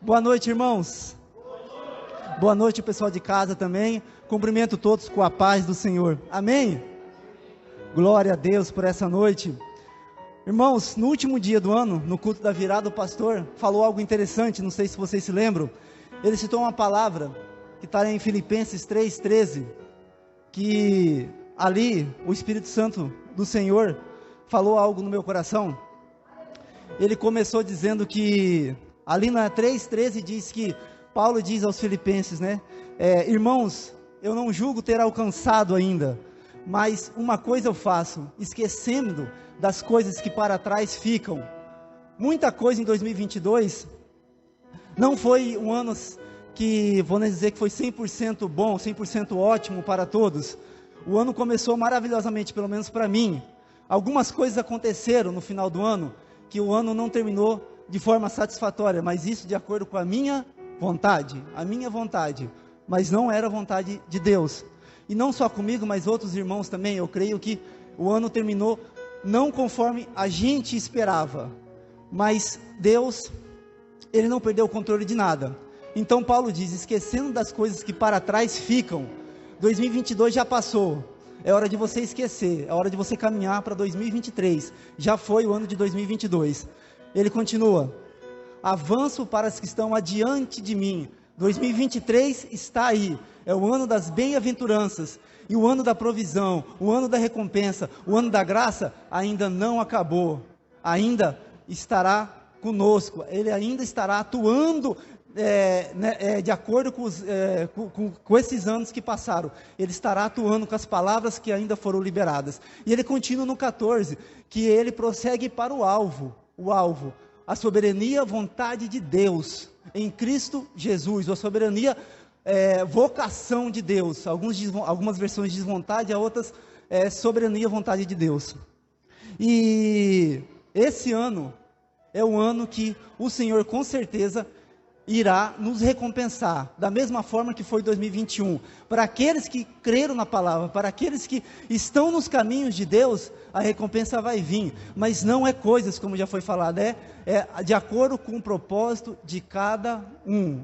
Boa noite, irmãos. Boa noite, pessoal de casa também. Cumprimento todos com a paz do Senhor. Amém? Glória a Deus por essa noite. Irmãos, no último dia do ano, no culto da virada, o pastor falou algo interessante, não sei se vocês se lembram. Ele citou uma palavra que está em Filipenses 3,13, que ali o Espírito Santo do Senhor falou algo no meu coração. Ele começou dizendo que, ali na 3,13 diz que, Paulo diz aos filipenses, né? Irmãos, eu não julgo ter alcançado ainda, mas uma coisa eu faço, esquecendo das coisas que para trás ficam. Muita coisa em 2022, não foi um ano que, vamos dizer que foi 100% bom, 100% ótimo para todos. O ano começou maravilhosamente, pelo menos para mim. Algumas coisas aconteceram no final do ano, que o ano não terminou de forma satisfatória, mas isso de acordo com a minha vontade, mas não era a vontade de Deus. E não só comigo, mas outros irmãos também. Eu creio que o ano terminou não conforme a gente esperava, mas Deus, Ele não perdeu o controle de nada. Então Paulo diz, esquecendo das coisas que para trás ficam, 2022 já passou, é hora de você esquecer, é hora de você caminhar para 2023, já foi o ano de 2022, ele continua, avanço para as que estão adiante de mim, 2023 está aí, é o ano das bem-aventuranças, e o ano da provisão, o ano da recompensa, o ano da graça, ainda não acabou, ainda estará conosco, Ele ainda estará atuando, de acordo com esses anos que passaram, Ele estará atuando com as palavras que ainda foram liberadas, e Ele continua no 14, que Ele prossegue para o alvo, a soberania, a vontade de Deus, em Cristo Jesus, a soberania, vocação de Deus, algumas versões dizem vontade, outras, soberania, vontade de Deus, e esse ano, é o ano que o Senhor com certeza irá nos recompensar, da mesma forma que foi 2021, para aqueles que creram na palavra, para aqueles que estão nos caminhos de Deus, a recompensa vai vir, mas não é coisas, como já foi falado, é de acordo com o propósito de cada um,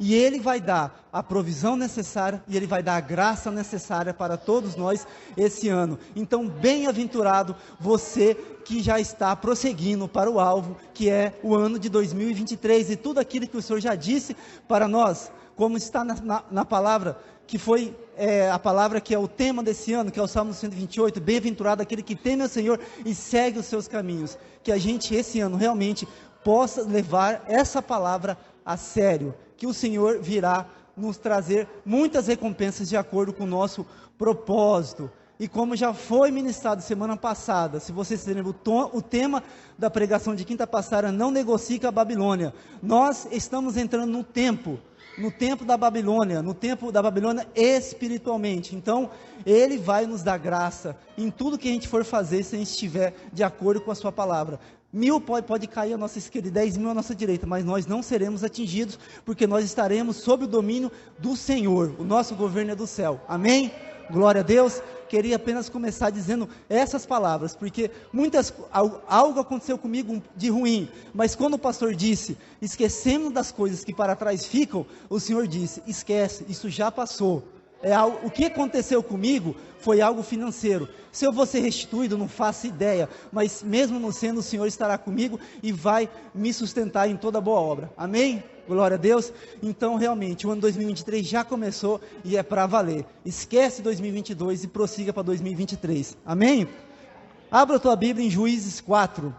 e Ele vai dar a provisão necessária, e Ele vai dar a graça necessária para todos nós esse ano, então bem-aventurado você que já está prosseguindo para o alvo, que é o ano de 2023, e tudo aquilo que o Senhor já disse para nós, como está na palavra, que foi a palavra que é o tema desse ano, que é o Salmo 128, bem-aventurado aquele que teme ao Senhor e segue os seus caminhos, que a gente esse ano realmente possa levar essa palavra a sério, que o Senhor virá nos trazer muitas recompensas de acordo com o nosso propósito, e como já foi ministrado semana passada, se vocês se lembram, o tema da pregação de quinta passada, não negocie com a Babilônia, nós estamos entrando no tempo da Babilônia, espiritualmente, então Ele vai nos dar graça, em tudo que a gente for fazer, se a gente estiver de acordo com a sua palavra, 1000 pode cair à nossa esquerda e 10.000 à nossa direita, mas nós não seremos atingidos, porque nós estaremos sob o domínio do Senhor, o nosso governo é do céu, amém? Glória a Deus. Queria apenas começar dizendo essas palavras, porque algo aconteceu comigo de ruim, mas quando o pastor disse, esquecendo das coisas que para trás ficam, o Senhor disse, esquece, isso já passou, o que aconteceu comigo foi algo financeiro, se eu vou ser restituído, não faço ideia, mas mesmo não sendo, o Senhor estará comigo, e vai me sustentar em toda boa obra, amém? Glória a Deus. Então realmente o ano 2023 já começou e é para valer, esquece 2022 e prossiga para 2023, amém? Abra a tua Bíblia em Juízes 4,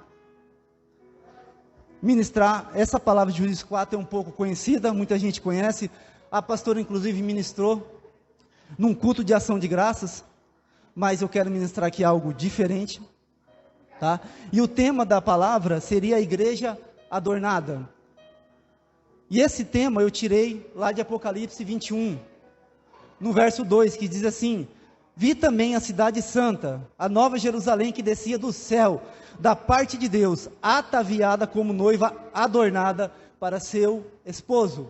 ministrar, essa palavra de Juízes 4 é um pouco conhecida, muita gente conhece, a pastora inclusive ministrou num culto de ação de graças, mas eu quero ministrar aqui algo diferente, tá? E o tema da palavra seria a igreja adornada, e esse tema eu tirei lá de Apocalipse 21, no verso 2, que diz assim, vi também a cidade santa, a nova Jerusalém que descia do céu, da parte de Deus, ataviada como noiva adornada para seu esposo.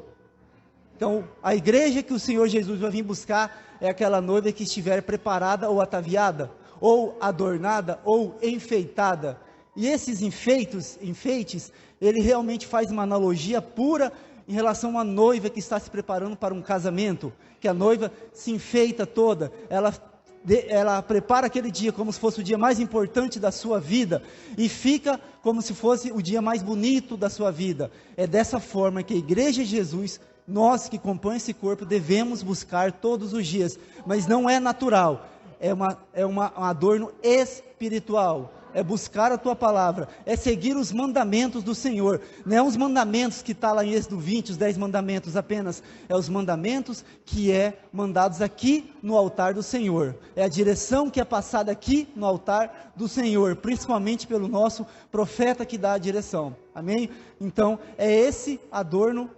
Então, a igreja que o Senhor Jesus vai vir buscar, é aquela noiva que estiver preparada ou ataviada, ou adornada, ou enfeitada, E esses enfeites, ele realmente faz uma analogia pura em relação a uma noiva que está se preparando para um casamento, que a noiva se enfeita toda, ela prepara aquele dia como se fosse o dia mais importante da sua vida, e fica como se fosse o dia mais bonito da sua vida. É dessa forma que a igreja de Jesus, nós que compõem esse corpo, devemos buscar todos os dias, mas não é natural, é um adorno espiritual, é buscar a tua palavra, é seguir os mandamentos do Senhor, não é os mandamentos que está lá em Êxodo 20, os 10 mandamentos apenas, é os mandamentos que é mandados aqui no altar do Senhor, é a direção que é passada aqui no altar do Senhor, principalmente pelo nosso profeta que dá a direção, amém? Então, é esse adorno,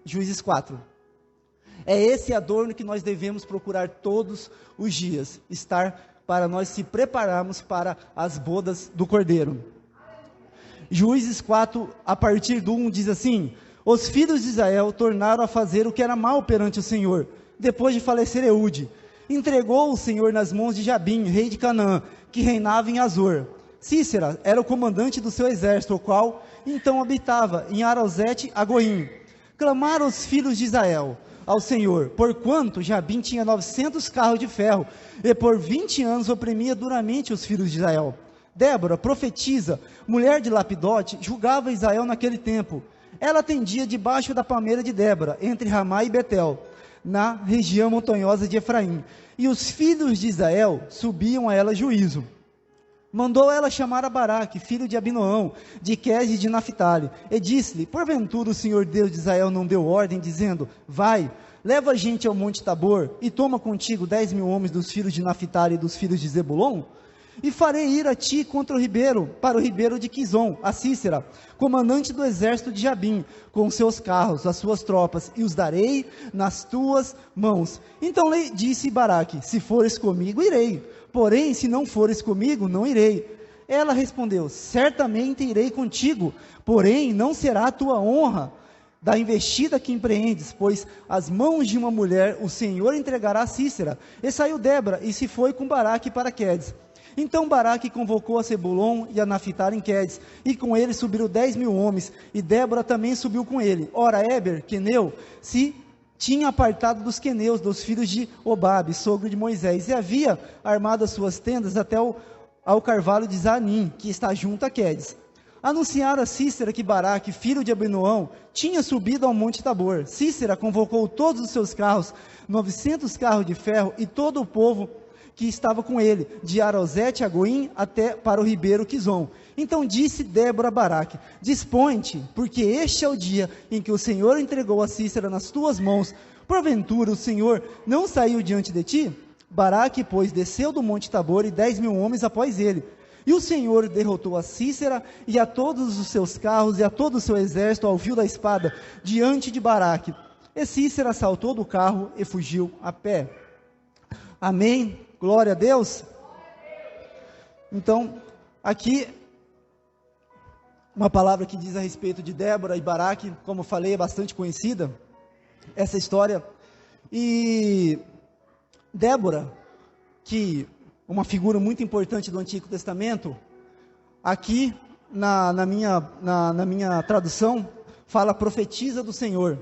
Juízes 4, é esse adorno que nós devemos procurar todos os dias, para nós se prepararmos para as bodas do Cordeiro. Juízes 4, a partir do 1, diz assim: os filhos de Israel tornaram a fazer o que era mal perante o Senhor, depois de falecer Eude. Entregou o Senhor nas mãos de Jabim, rei de Canaã, que reinava em Azor. Sísera era o comandante do seu exército, o qual então habitava em Arosete Agoim. Clamaram os filhos de Israel ao Senhor, porquanto Jabim tinha 900 carros de ferro, e por 20 anos oprimia duramente os filhos de Israel. Débora, profetisa, mulher de Lapidote, julgava Israel naquele tempo. Ela atendia debaixo da palmeira de Débora, entre Ramá e Betel, na região montanhosa de Efraim, e os filhos de Israel subiam a ela juízo. Mandou ela chamar a Baraque, filho de Abinoão, de Quedes de Naphtali, e disse-lhe: porventura o Senhor Deus de Israel não deu ordem, dizendo: vai, leva a gente ao monte Tabor, e toma contigo 10.000 homens dos filhos de Naphtali e dos filhos de Zebulon? E farei ir a ti contra o ribeiro, para o ribeiro de Quizon, a Sísera, comandante do exército de Jabim, com seus carros, as suas tropas, e os darei nas tuas mãos. Então lhe disse Baraque: se fores comigo, irei, porém, se não fores comigo, não irei. Ela respondeu: certamente irei contigo, porém, não será a tua honra da investida que empreendes, pois as mãos de uma mulher o Senhor entregará a Sísera. E saiu Débora, e se foi com Baraque para Quedes. Então Baraque convocou a Zebulon e a Naphtali em Quedes, e com ele subiram 10.000 homens, e Débora também subiu com ele. Ora, Éber, queneu, se tinha apartado dos queneus, dos filhos de Obabe, sogro de Moisés, e havia armado as suas tendas até ao carvalho de Zanim, que está junto a Quedes. Anunciaram a Sísera que Baraque, filho de Abinoão, tinha subido ao monte Tabor. Sísera convocou todos os seus carros, 900 carros de ferro, e todo o povo que estava com ele, de Arosete a Goim até para o ribeiro Quizon. Então disse Débora a Baraque: dispõe-te, porque este é o dia em que o Senhor entregou a Sísera nas tuas mãos. Porventura o Senhor não saiu diante de ti? Baraque, pois, desceu do monte Tabor, e 10.000 homens após ele. E o Senhor derrotou a Sísera e a todos os seus carros e a todo o seu exército ao fio da espada, diante de Baraque. E Sísera saltou do carro e fugiu a pé. Amém? Glória a Deus. Então, aqui, uma palavra que diz a respeito de Débora e Baraque, como falei, é bastante conhecida, essa história. E Débora, que uma figura muito importante do Antigo Testamento, aqui na minha tradução, fala profetisa do Senhor.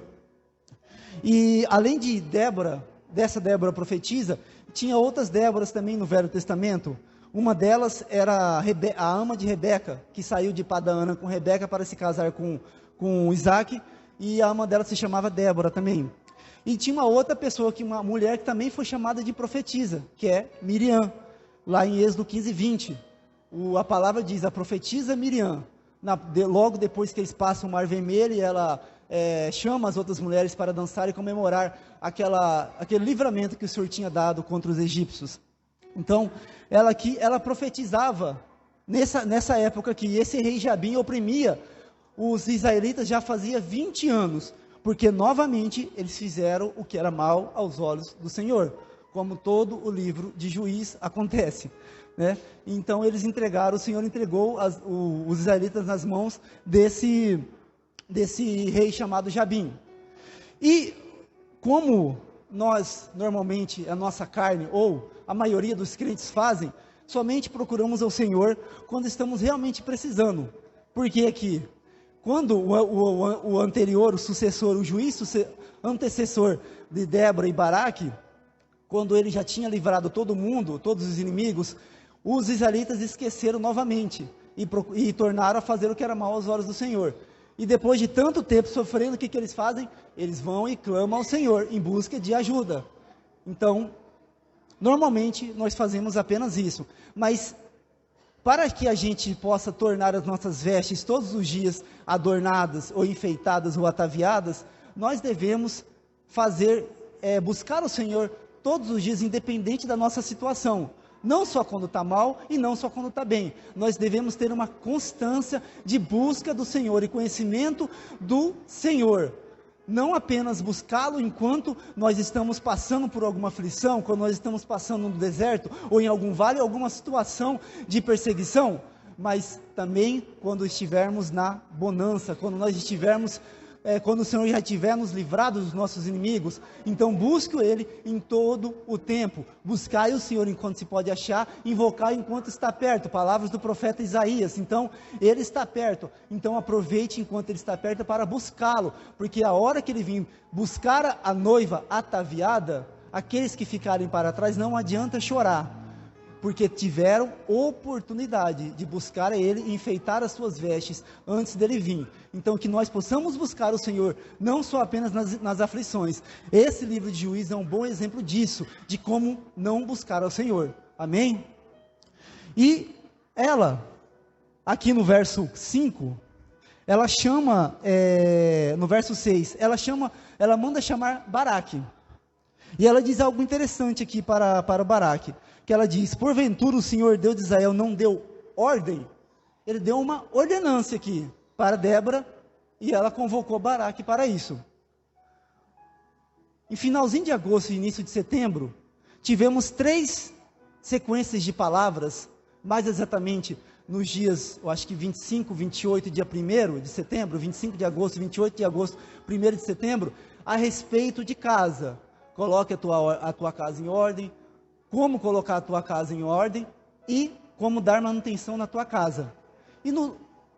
E além de Débora, dessa Débora profetisa, tinha outras Déboras também no Velho Testamento. Uma delas era a ama de Rebeca, que saiu de Padã-Arã com Rebeca para se casar com Isaac, e a ama dela se chamava Débora também. E tinha uma outra pessoa, uma mulher que também foi chamada de profetisa, que é Miriam, lá em Êxodo 15, 20. A palavra diz: a profetisa Miriam, logo depois que eles passam o Mar Vermelho, e ela chama as outras mulheres para dançar e comemorar aquele livramento que o Senhor tinha dado contra os egípcios. Então, ela profetizava nessa época que esse rei Jabim oprimia os israelitas já fazia 20 anos, porque novamente eles fizeram o que era mal aos olhos do Senhor, como todo o livro de Juízes acontece, né? Então eles entregaram, o Senhor entregou os israelitas nas mãos desse rei chamado Jabim. E como nós, normalmente, a nossa carne, ou a maioria dos crentes fazem, somente procuramos ao Senhor quando estamos realmente precisando. Porque aqui, quando o anterior, o sucessor, o juiz antecessor de Débora e Baraque, quando ele já tinha livrado todo mundo, todos os inimigos, os israelitas esqueceram novamente e tornaram a fazer o que era mal aos olhos do Senhor. E depois de tanto tempo sofrendo, o que eles fazem? Eles vão e clamam ao Senhor em busca de ajuda. Então, normalmente nós fazemos apenas isso, mas para que a gente possa tornar as nossas vestes todos os dias adornadas, ou enfeitadas, ou ataviadas, nós devemos buscar o Senhor todos os dias, independente da nossa situação. Não só quando está mal e não só quando está bem. Nós devemos ter uma constância de busca do Senhor e conhecimento do Senhor. Não apenas buscá-lo enquanto nós estamos passando por alguma aflição, quando nós estamos passando no deserto, ou em algum vale, alguma situação de perseguição, mas também quando estivermos na bonança, quando nós estivermos, quando o Senhor já tiver nos livrado dos nossos inimigos. Então busque Ele em todo o tempo, buscai o Senhor enquanto se pode achar, invocai enquanto está perto, palavras do profeta Isaías. Então Ele está perto, então aproveite enquanto Ele está perto para buscá-lo, porque a hora que Ele vir buscar a noiva ataviada, aqueles que ficarem para trás não adianta chorar, porque tiveram oportunidade de buscar a Ele e enfeitar as suas vestes antes dele vir. Então que nós possamos buscar o Senhor, não só apenas nas aflições. Esse livro de Juízes é um bom exemplo disso, de como não buscar ao Senhor. Amém? E ela, aqui no verso 5, ela chama, no verso 6, ela manda chamar Baraque. E ela diz algo interessante aqui para o Baraque, que ela diz: porventura o Senhor Deus de Israel não deu ordem? Ele deu uma ordenança aqui para Débora, e ela convocou Baraque para isso. Em finalzinho de agosto e início de setembro, tivemos 3 sequências de palavras, mais exatamente nos dias, eu acho que 25, 28 e dia 1º de setembro, 25 de agosto, 28 de agosto, 1º de setembro, a respeito de casa. Coloque a tua casa em ordem, como colocar a tua casa em ordem e como dar manutenção na tua casa. E no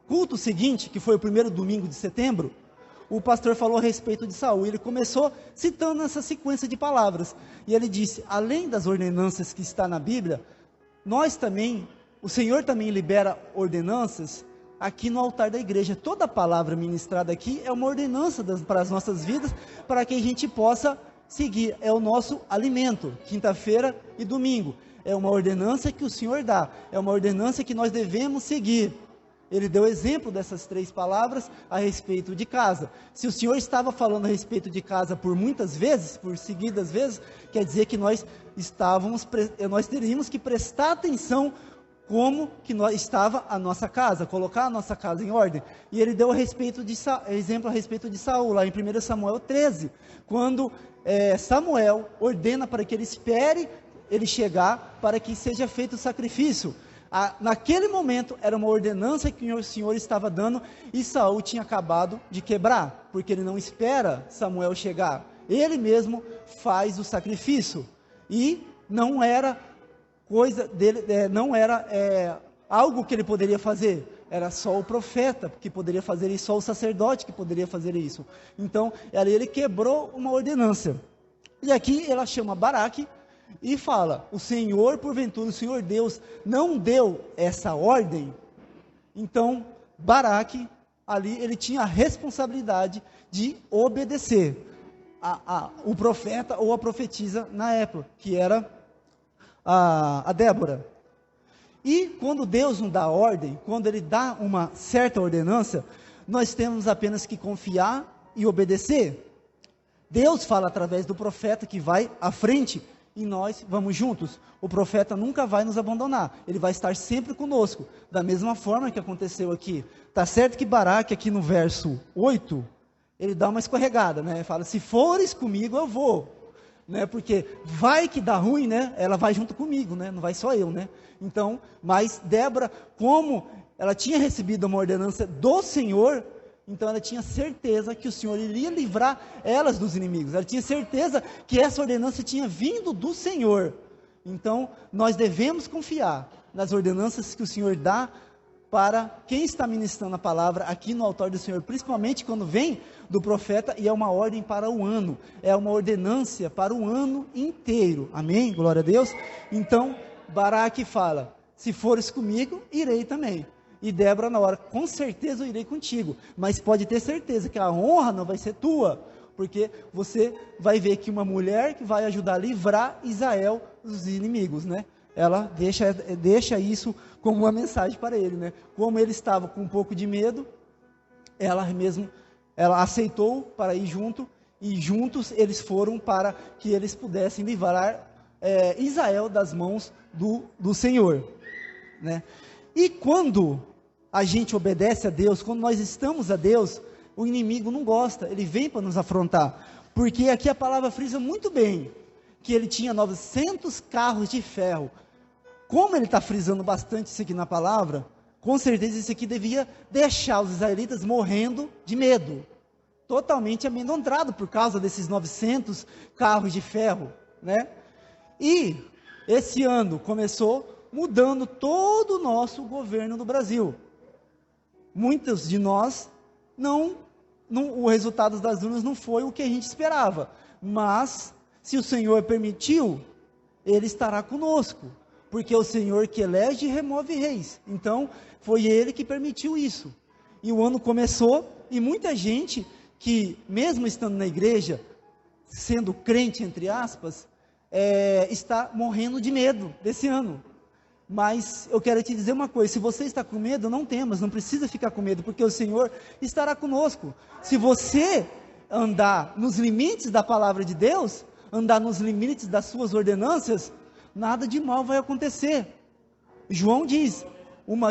culto seguinte, que foi o primeiro domingo de setembro, o pastor falou a respeito de Saul. Ele começou citando essa sequência de palavras. E ele disse: além das ordenanças que está na Bíblia, o Senhor também libera ordenanças aqui no altar da igreja. Toda palavra ministrada aqui é uma ordenança para as nossas vidas, para que a gente possa seguir. É o nosso alimento, quinta-feira e domingo. É uma ordenança que o Senhor dá, é uma ordenança que nós devemos seguir. Ele deu exemplo dessas 3 palavras a respeito de casa. Se o Senhor estava falando a respeito de casa por muitas vezes, por seguidas vezes, quer dizer que nós teríamos que prestar atenção como que estava a nossa casa, colocar a nossa casa em ordem. E ele deu exemplo a respeito de Saul, lá em 1 Samuel 13, quando Samuel ordena para que ele espere ele chegar, para que seja feito o sacrifício. Naquele momento era uma ordenança que o Senhor estava dando, e Saul tinha acabado de quebrar, porque ele não espera Samuel chegar, ele mesmo faz o sacrifício, e não era coisa dele, não era algo que ele poderia fazer, era só o profeta que poderia fazer isso, só o sacerdote que poderia fazer isso. Então ele quebrou uma ordenança. E aqui ela chama Baraque e fala: o Senhor, porventura, o Senhor Deus não deu essa ordem? Então Baraque, ali ele tinha a responsabilidade de obedecer o profeta ou a profetisa na época, que era a Débora. E quando Deus não dá ordem, quando Ele dá uma certa ordenança, nós temos apenas que confiar e obedecer. Deus fala através do profeta que vai à frente, e nós vamos juntos. O profeta nunca vai nos abandonar, ele vai estar sempre conosco, da mesma forma que aconteceu aqui. Está certo que Baraque, aqui no verso 8, ele dá uma escorregada, né? Ele fala: se fores comigo, eu vou. Né, porque vai que dá ruim, né? Ela vai junto comigo, né? Não vai só eu, né? Então, mas Débora, como ela tinha recebido uma ordenança do Senhor, então ela tinha certeza que o Senhor iria livrar elas dos inimigos. Ela tinha certeza que essa ordenança tinha vindo do Senhor. Então, nós devemos confiar nas ordenanças que o Senhor dá para quem está ministrando a palavra aqui no altar do Senhor, principalmente quando vem do profeta, e é uma ordem para o ano, é uma ordenância para o ano inteiro, amém? Glória a Deus. Então, Baraque fala, se fores comigo, irei também. E Débora na hora, com certeza eu irei contigo, mas pode ter certeza que a honra não vai ser tua, porque você vai ver que uma mulher que vai ajudar a livrar Israel dos inimigos, né? Ela deixa isso como uma mensagem para ele, né? Como ele estava com um pouco de medo, ela aceitou para ir junto, e juntos eles foram para que eles pudessem livrar Israel das mãos do Senhor, né? E quando a gente obedece a Deus, quando nós estamos a Deus, o inimigo não gosta, ele vem para nos afrontar, porque aqui a palavra frisa muito bem, que ele tinha 900 carros de ferro. Como ele está frisando bastante isso aqui na palavra, com certeza isso aqui devia deixar os israelitas morrendo de medo, totalmente amedrontado por causa desses 900 carros de ferro, né? E esse ano começou mudando todo o nosso governo do Brasil. Muitos de nós, o resultado das urnas não foi o que a gente esperava, mas se o Senhor permitiu, Ele estará conosco, porque é o Senhor que elege e remove reis. Então, foi Ele que permitiu isso. E o ano começou, e muita gente que, mesmo estando na igreja, sendo crente, entre aspas, está morrendo de medo desse ano. Mas eu quero te dizer uma coisa, se você está com medo, não temas, não precisa ficar com medo, porque o Senhor estará conosco. Se você andar nos limites da palavra de Deus, andar nos limites das suas ordenanças, nada de mal vai acontecer. João diz,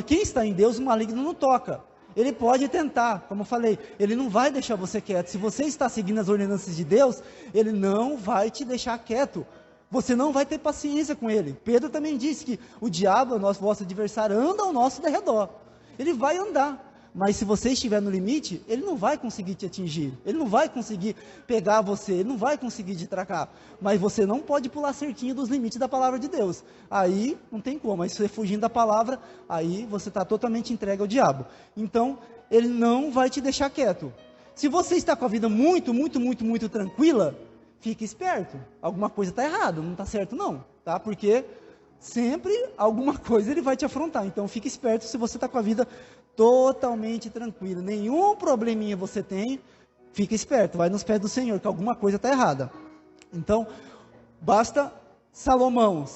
quem está em Deus, o maligno não toca. Ele pode tentar, como eu falei, ele não vai deixar você quieto. Se você está seguindo as ordenanças de Deus, ele não vai te deixar quieto. Você não vai ter paciência com ele. Pedro também disse que o diabo, vosso adversário, anda ao nosso derredor. Ele vai andar. Mas se você estiver no limite, ele não vai conseguir te atingir. Ele não vai conseguir pegar você. Ele não vai conseguir te tracar. Mas você não pode pular cerquinho dos limites da palavra de Deus. Aí não tem como. Mas se você fugindo da palavra, aí você está totalmente entregue ao diabo. Então, ele não vai te deixar quieto. Se você está com a vida muito, muito, muito, muito tranquila, fique esperto, alguma coisa está errada, não está certo não, tá? Porque sempre alguma coisa ele vai te afrontar, então fique esperto se você está com a vida totalmente tranquila, nenhum probleminha você tem, fique esperto, vai nos pés do Senhor, que alguma coisa está errada. Então, basta Salomão,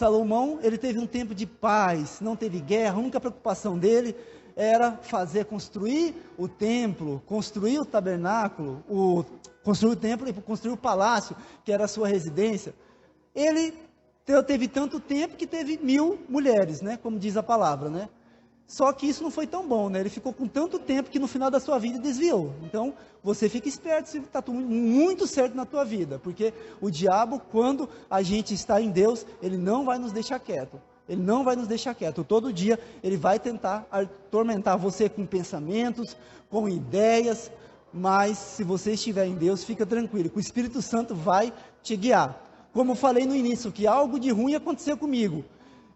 ele teve um tempo de paz, não teve guerra, a única preocupação dele era construir o templo, construir o tabernáculo, construir o templo e construir o palácio, que era a sua residência. Ele teve tanto tempo que teve 1000 mulheres, né, como diz a palavra, né? Só que isso não foi tão bom, né? Ele ficou com tanto tempo que no final da sua vida desviou. Então, você fica esperto se está tudo muito certo na tua vida, porque o diabo, quando a gente está em Deus, ele não vai nos deixar quieto. Ele não vai nos deixar quieto. Todo dia ele vai tentar atormentar você com pensamentos, com ideias, mas se você estiver em Deus, fica tranquilo, que o Espírito Santo vai te guiar. Como eu falei no início, que algo de ruim aconteceu comigo.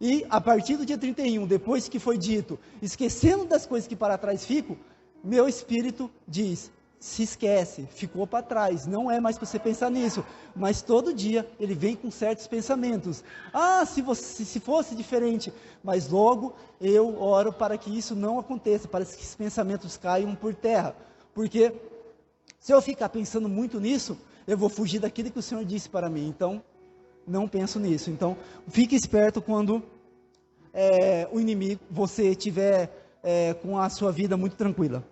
E a partir do dia 31, depois que foi dito, esquecendo das coisas que para trás ficam, meu espírito diz, se esquece, ficou para trás, não é mais para você pensar nisso, mas todo dia ele vem com certos pensamentos, se fosse diferente, mas logo eu oro para que isso não aconteça, para que esses pensamentos caiam por terra, porque se eu ficar pensando muito nisso, eu vou fugir daquilo que o Senhor disse para mim, então não penso nisso. Então fique esperto quando o inimigo, você estiver com a sua vida muito tranquila.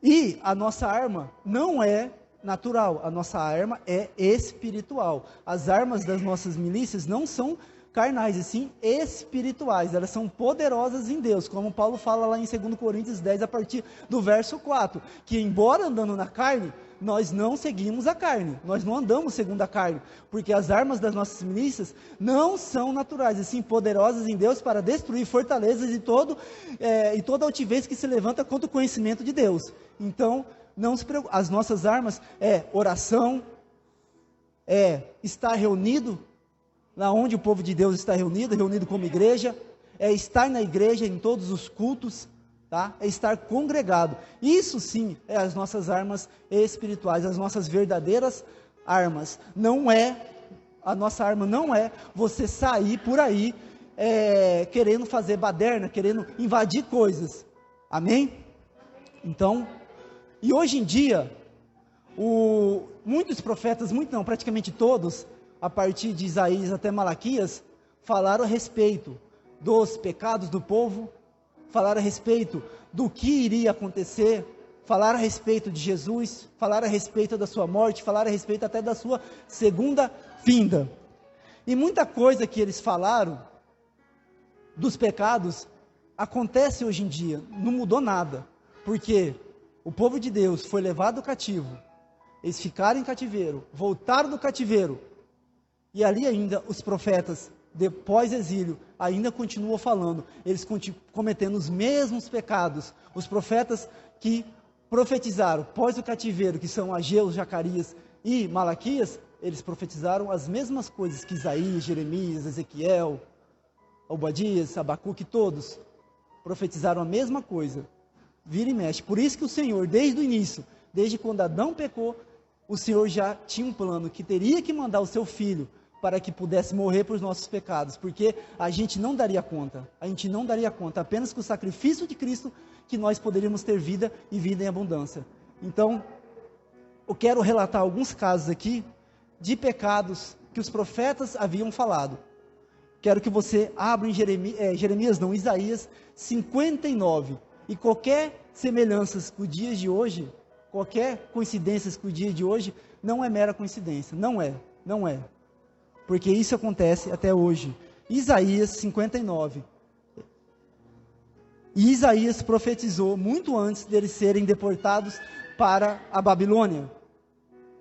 E a nossa arma não é natural, a nossa arma é espiritual. As armas das nossas milícias não são carnais, e sim espirituais, elas são poderosas em Deus, como Paulo fala lá em 2 Coríntios 10, a partir do verso 4, que embora andando na carne, nós não seguimos a carne, nós não andamos segundo a carne, porque as armas das nossas milícias não são naturais, e sim poderosas em Deus para destruir fortalezas e toda altivez que se levanta contra o conhecimento de Deus. Então, não se preocupe, as nossas armas é oração, estar reunido, lá onde o povo de Deus está reunido como igreja, é estar na igreja em todos os cultos, tá? É estar congregado. Isso sim é as nossas armas espirituais, as nossas verdadeiras armas. A nossa arma não é você sair por aí querendo fazer baderna, querendo invadir coisas. Amém? Então, e hoje em dia, muitos profetas, praticamente todos, a partir de Isaías até Malaquias, falaram a respeito dos pecados do povo, falaram a respeito do que iria acontecer, falaram a respeito de Jesus, falaram a respeito da sua morte, falaram a respeito até da sua segunda vinda. E muita coisa que eles falaram dos pecados acontece hoje em dia, não mudou nada, porque o povo de Deus foi levado cativo, eles ficaram em cativeiro, voltaram do cativeiro, e ali ainda os profetas, depois exílio, ainda continuam falando, eles cometendo os mesmos pecados. Os profetas que profetizaram pós o cativeiro, que são Ageu, Zacarias e Malaquias, eles profetizaram as mesmas coisas que Isaías, Jeremias, Ezequiel, Obadias, Abacuque, todos profetizaram a mesma coisa, vira e mexe. Por isso que o Senhor, desde o início, desde quando Adão pecou, o Senhor já tinha um plano, que teria que mandar o seu filho, para que pudesse morrer por nossos pecados, porque a gente não daria conta, apenas com o sacrifício de Cristo, que nós poderíamos ter vida e vida em abundância. Então, eu quero relatar alguns casos aqui, de pecados que os profetas haviam falado. Quero que você abra em Isaías 59, e qualquer semelhanças com os dias de hoje, qualquer coincidências com o dia de hoje, não é mera coincidência, não é, porque isso acontece até hoje. Isaías 59, e Isaías profetizou muito antes deles serem deportados para a Babilônia.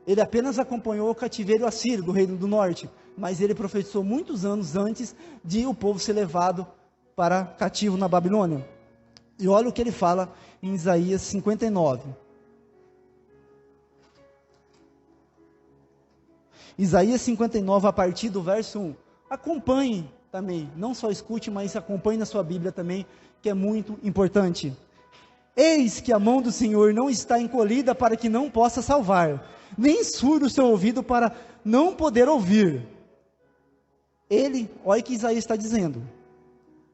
Ele apenas acompanhou o cativeiro assírio do Reino do Norte, mas ele profetizou muitos anos antes de o povo ser levado para cativo na Babilônia. E olha o que ele fala em Isaías 59. Isaías 59, a partir do verso 1. Acompanhe também, não só escute, mas acompanhe na sua Bíblia também, que é muito importante. Eis que a mão do Senhor não está encolhida para que não possa salvar, nem surdo o seu ouvido para não poder ouvir. Olha o que Isaías está dizendo.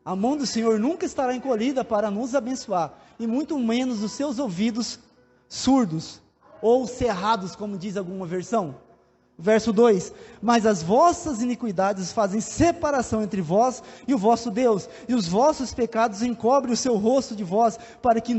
A mão do Senhor nunca estará encolhida para nos abençoar, e muito menos os seus ouvidos surdos, ou cerrados, como diz alguma versão. Verso 2, mas as vossas iniquidades fazem separação entre vós e o vosso Deus, e os vossos pecados encobrem o seu rosto de vós, para que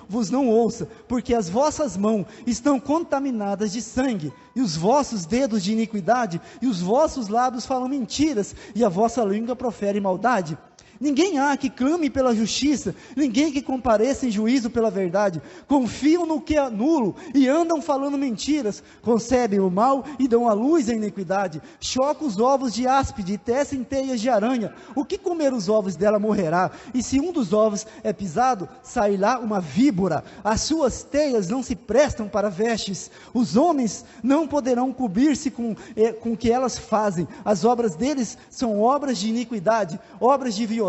vos não ouça, porque as vossas mãos estão contaminadas de sangue, e os vossos dedos de iniquidade, e os vossos lábios falam mentiras, e a vossa língua profere maldade. Ninguém há que clame pela justiça, ninguém que compareça em juízo pela verdade. Confiam no que é nulo e andam falando mentiras. Concebem o mal e dão à luz a iniquidade. Chocam os ovos de áspide e tecem teias de aranha. O que comer os ovos dela morrerá, e se um dos ovos é pisado, sairá uma víbora. As suas teias não se prestam para vestes. Os homens não poderão cobrir-se com o que elas fazem. As obras deles são obras de iniquidade, obras de violência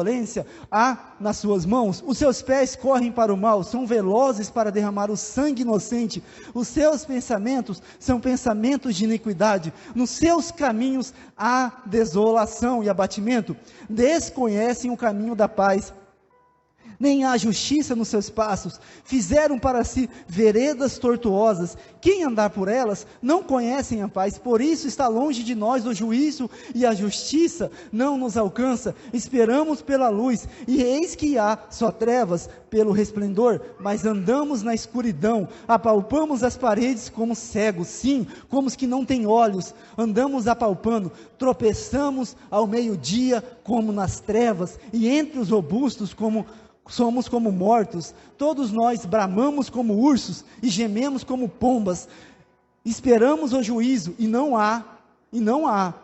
há nas suas mãos. Os seus pés correm para o mal, são velozes para derramar o sangue inocente. Os seus pensamentos são pensamentos de iniquidade. Nos seus caminhos há desolação e abatimento. Desconhecem o caminho da paz, nem há justiça nos seus passos. Fizeram para si veredas tortuosas. Quem andar por elas não conhecem a paz. Por isso está longe de nós o juízo, e a justiça não nos alcança. Esperamos pela luz, e eis que há só trevas pelo resplendor, mas andamos na escuridão. Apalpamos as paredes como cegos, sim, como os que não têm olhos. Andamos apalpando, tropeçamos ao meio-dia como nas trevas, e entre os robustos somos como mortos. Todos nós bramamos como ursos e gememos como pombas. Esperamos o juízo, e não há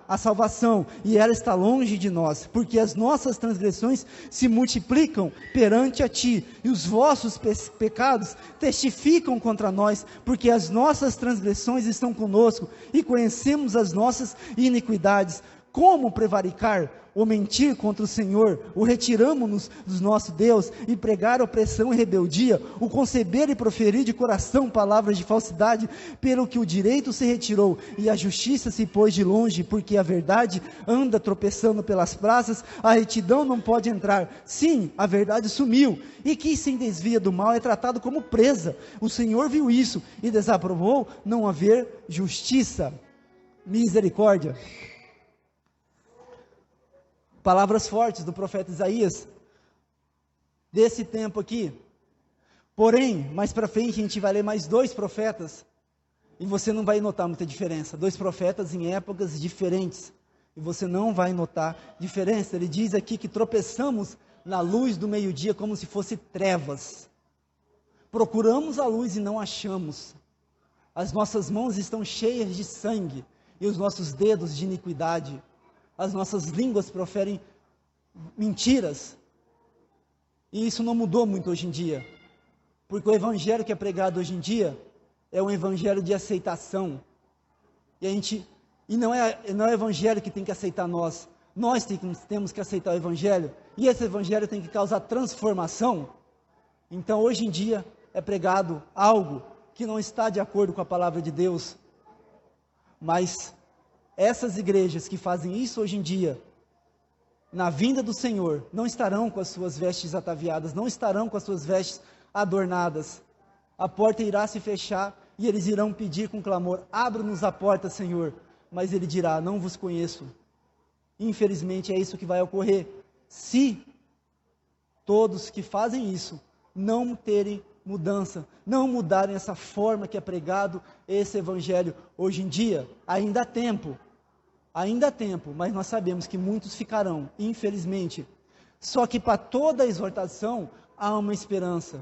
a salvação, e ela está longe de nós, porque as nossas transgressões se multiplicam perante a ti, e os vossos pecados testificam contra nós, porque as nossas transgressões estão conosco, e conhecemos as nossas iniquidades. Como prevaricar ou mentir contra o Senhor? O retiramo-nos do nosso Deus e pregar opressão e rebeldia? O conceber e proferir de coração palavras de falsidade? Pelo que o direito se retirou e a justiça se pôs de longe, porque a verdade anda tropeçando pelas praças, a retidão não pode entrar. Sim, a verdade sumiu, e quem se desvia do mal é tratado como presa. O Senhor viu isso e desaprovou não haver justiça. Misericórdia. Palavras fortes do profeta Isaías, desse tempo aqui. Porém, mais para frente a gente vai ler mais 2 profetas, e você não vai notar muita diferença. 2 profetas em épocas diferentes, e você não vai notar diferença. Ele diz aqui que tropeçamos na luz do meio-dia como se fosse trevas. Procuramos a luz e não achamos. As nossas mãos estão cheias de sangue, e os nossos dedos de iniquidade. As nossas línguas proferem mentiras, e isso não mudou muito hoje em dia, porque o evangelho que é pregado hoje em dia, é um evangelho de aceitação, e não é o evangelho que tem que aceitar nós temos que aceitar o evangelho, e esse evangelho tem que causar transformação. Então hoje em dia, é pregado algo que não está de acordo com a palavra de Deus, mas essas igrejas que fazem isso hoje em dia, na vinda do Senhor, não estarão com as suas vestes ataviadas, não estarão com as suas vestes adornadas. A porta irá se fechar e eles irão pedir com clamor: abra-nos a porta, Senhor. Mas ele dirá: não vos conheço. Infelizmente é isso que vai ocorrer, se todos que fazem isso não terem mudança, não mudarem essa forma que é pregado esse evangelho hoje em dia. Ainda há tempo, mas nós sabemos que muitos ficarão, infelizmente. Só que para toda exortação há uma esperança,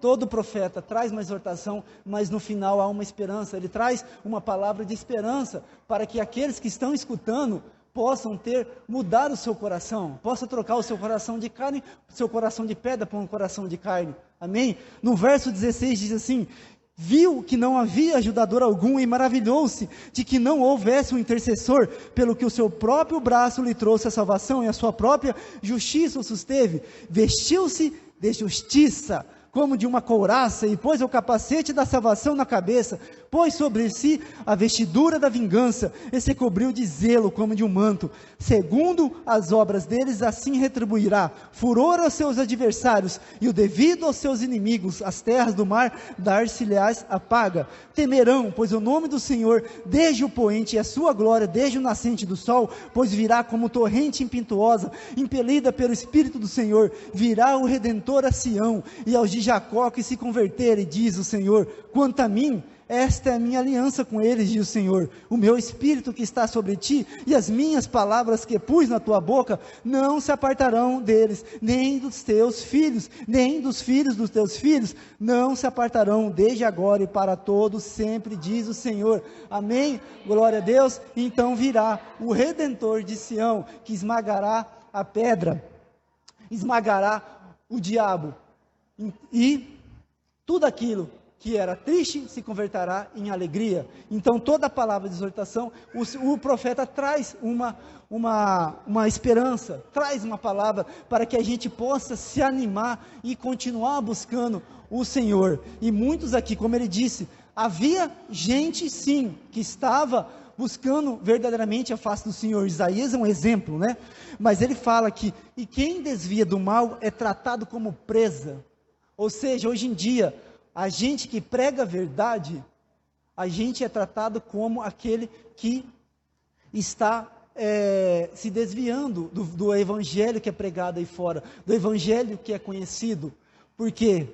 Todo profeta traz uma exortação, mas no final há uma esperança. Ele traz uma palavra de esperança para que aqueles que estão escutando possam mudar o seu coração, possam trocar o seu coração de carne, seu coração de pedra por um coração de carne. Amém? No verso 16 diz assim: viu que não havia ajudador algum e maravilhou-se de que não houvesse um intercessor, pelo que o seu próprio braço lhe trouxe a salvação e a sua própria justiça o susteve. Vestiu-se de justiça, como de uma couraça, e pôs o capacete da salvação na cabeça, pôs sobre si a vestidura da vingança, e se cobriu de zelo como de um manto. Segundo as obras deles, assim retribuirá: furor aos seus adversários, e o devido aos seus inimigos. As terras do mar dar-se-lhes a paga. Temerão, pois o nome do Senhor desde o poente, e a sua glória desde o nascente do sol, pois virá como torrente impetuosa, impelida pelo Espírito do Senhor. Virá o Redentor a Sião, e aos de Jacó que se converterem, diz o Senhor. Quanto a mim, esta é a minha aliança com eles, diz o Senhor: o meu Espírito que está sobre ti, e as minhas palavras que pus na tua boca, não se apartarão deles, nem dos teus filhos, nem dos filhos dos teus filhos, não se apartarão, desde agora e para todos sempre, diz o Senhor. Amém? Glória a Deus. Então virá o Redentor de Sião, que esmagará a pedra, esmagará o diabo, e tudo aquilo que era triste se converterá em alegria. Então toda a palavra de exortação, o profeta traz uma esperança, traz uma palavra para que a gente possa se animar e continuar buscando o Senhor. E muitos aqui, como ele disse, havia gente sim, que estava buscando verdadeiramente a face do Senhor. Isaías é um exemplo, né? Mas ele fala que, e quem desvia do mal é tratado como presa. Ou seja, hoje em dia, a gente que prega a verdade, a gente é tratado como aquele que está se desviando do evangelho que é pregado aí fora, do evangelho que é conhecido. Porque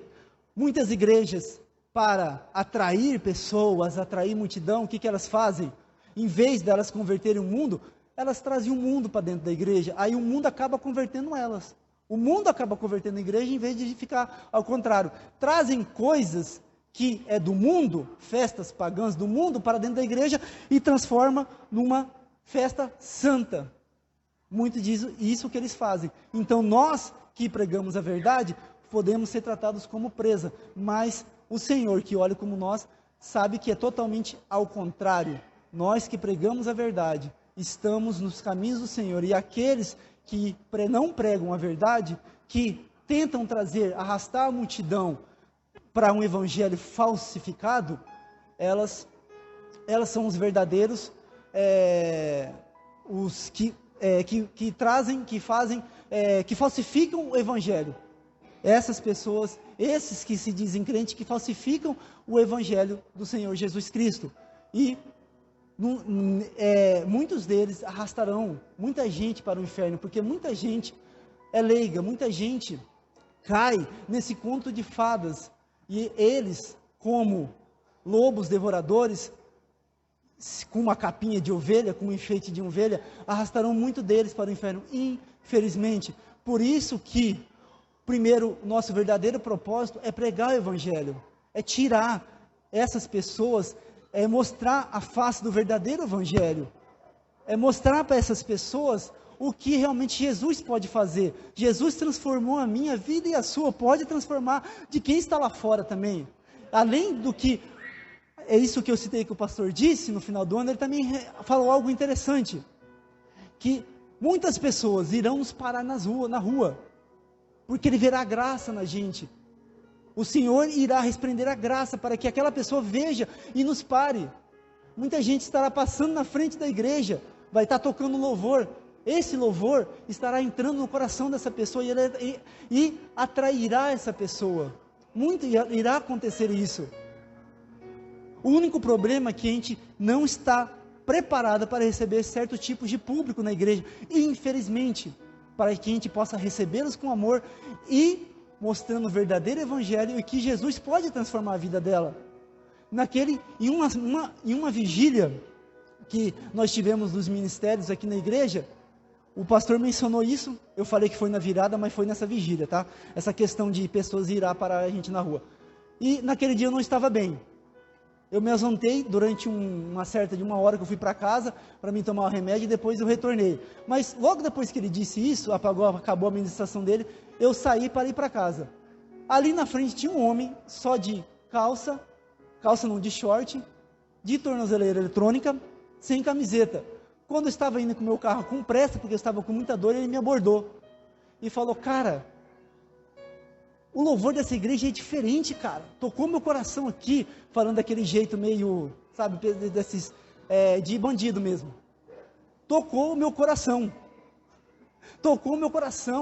muitas igrejas, para atrair pessoas, atrair multidão, o que elas fazem? Em vez delas converterem o mundo, elas trazem o mundo para dentro da igreja, aí o mundo acaba convertendo elas. O mundo acaba convertendo a igreja, em vez de ficar ao contrário. Trazem coisas que é do mundo, festas pagãs do mundo, para dentro da igreja, e transforma numa festa santa. Muito disso, isso que eles fazem. Então nós que pregamos a verdade, podemos ser tratados como presa, mas o Senhor que olha como nós, sabe que é totalmente ao contrário. Nós que pregamos a verdade, estamos nos caminhos do Senhor, e aqueles que não pregam a verdade, que tentam arrastar a multidão para um evangelho falsificado, elas são os verdadeiros, os que falsificam o evangelho. Essas pessoas, esses que se dizem crentes, que falsificam o evangelho do Senhor Jesus Cristo. E muitos deles arrastarão muita gente para o inferno, porque muita gente é leiga, muita gente cai nesse conto de fadas, e eles, como lobos devoradores, com uma capinha de ovelha, com um enfeite de ovelha, arrastarão muito deles para o inferno, infelizmente. Por isso que, primeiro, nosso verdadeiro propósito é pregar o evangelho, é tirar essas pessoas, é mostrar a face do verdadeiro evangelho, é mostrar para essas pessoas o que realmente Jesus pode fazer. Jesus transformou a minha vida e a sua, pode transformar de quem está lá fora também. Além do que, é isso que eu citei que o pastor disse no final do ano, ele também falou algo interessante, que muitas pessoas irão nos parar na rua, porque ele verá graça na gente. O Senhor irá responder a graça para que aquela pessoa veja e nos pare. Muita gente estará passando na frente da igreja, vai estar tocando louvor. Esse louvor estará entrando no coração dessa pessoa e atrairá essa pessoa. Muito irá acontecer isso. O único problema é que a gente não está preparado para receber certo tipo de público na igreja. E infelizmente, para que a gente possa recebê-los com amor e mostrando o verdadeiro evangelho e que Jesus pode transformar a vida dela. Em uma vigília que nós tivemos nos ministérios aqui na igreja, o pastor mencionou isso, eu falei que foi na virada, mas foi nessa vigília, tá? Essa questão de pessoas irá parar a gente na rua. E naquele dia eu não estava bem. Eu me ausentei durante uma hora que eu fui para casa, para mim tomar o remédio, e depois eu retornei. Mas logo depois que ele disse isso, acabou a ministração dele, eu saí para ir para casa. Ali na frente tinha um homem, só de de short, de tornozeleira eletrônica, sem camiseta. Quando eu estava indo com o meu carro com pressa, porque eu estava com muita dor, ele me abordou e falou: cara, o louvor dessa igreja é diferente, cara, tocou meu coração aqui, falando daquele jeito meio, sabe, de bandido mesmo, tocou o meu coração,